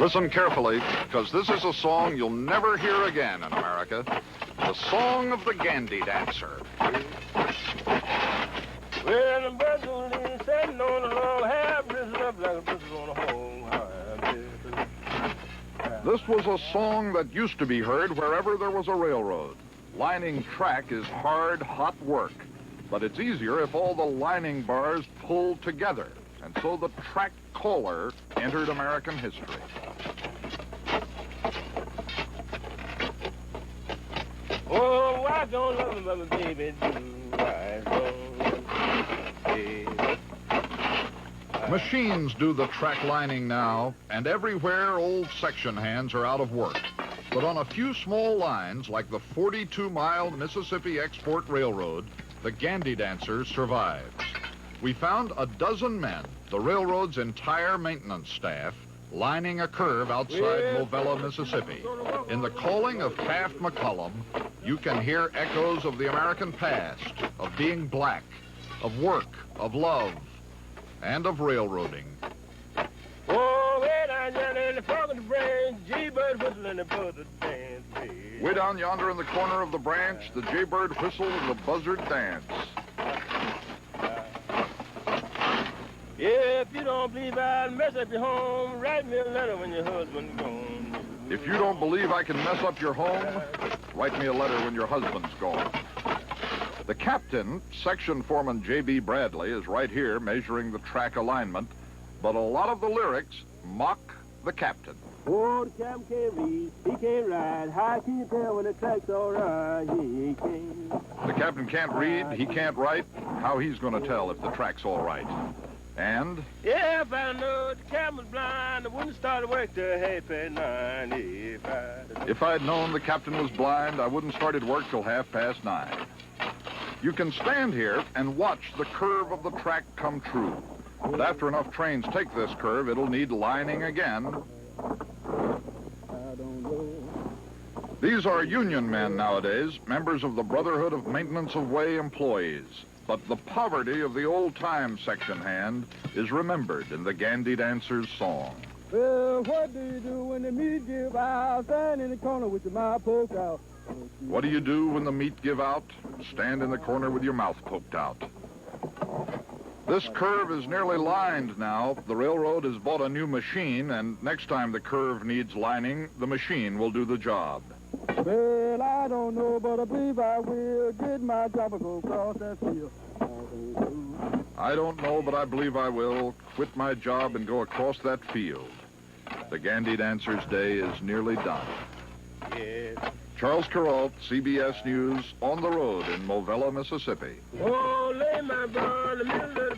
Listen carefully, because this is a song you'll never hear again in America. The song of the Gandy dancer. Well, the birds on the sitting on the log, half dressed up like a bishop on a home. This was a song that used to be heard wherever there was a railroad. Lining track is hard, hot work, but it's easier if all the lining bars pull together. And so the track caller entered American history. Oh, I don't love him, but my baby do. I don't love him, baby. Machines do the track lining now, and everywhere old section hands are out of work. But on a few small lines, like the 42-mile Mississippi Export Railroad, the Gandy dancer survives. We found a dozen men, the railroad's entire maintenance staff, lining a curve outside Movella, Mississippi. In the calling of Taft McCullum, you can hear echoes of the American past, of being black, of work, of love, and of railroading. Oh, way down yonder in the fog of the branch, jaybird whistling the buzzard dance. Way down yonder in the corner of the branch, the jaybird whistle and the buzzard dance. If you don't believe I'll mess up your home, write me a letter when your husband's gone. If you don't believe I can mess up your home, write me a letter when your husband's gone. The captain, Section Foreman J.B. Bradley, is right here measuring the track alignment, but a lot of the lyrics mock the captain. Oh, the captain can't read, he can't ride. How can you tell when the track's all right? He can't. The captain can't read, he can't write. How he's going to tell if the track's all right? And? Yeah, if I know the captain was blind, I wouldn't start work till 9:30. If I'd known the captain was blind, I wouldn't started work till 9:30. You can stand here and watch the curve of the track come true. But after enough trains take this curve, it'll need lining again. These are union men nowadays, members of the Brotherhood of Maintenance of Way employees. But the poverty of the old-time section hand is remembered in the Gandy dancer's song. Well, what do you do when the meat give out? Stand in the corner with your mouth poked out. What do you do when the meat give out? Stand in the corner with your mouth poked out. This curve is nearly lined now. The railroad has bought a new machine, and next time the curve needs lining, the machine will do the job. Well, I don't know, but I believe I will get my job and go across that field. I don't know, but I believe I will quit my job and go across that field. The Gandy dancer's day is nearly done. Yes. Charles Carrault, CBS News, on the road in Movella, Mississippi. Oh, lay my brother, middle of the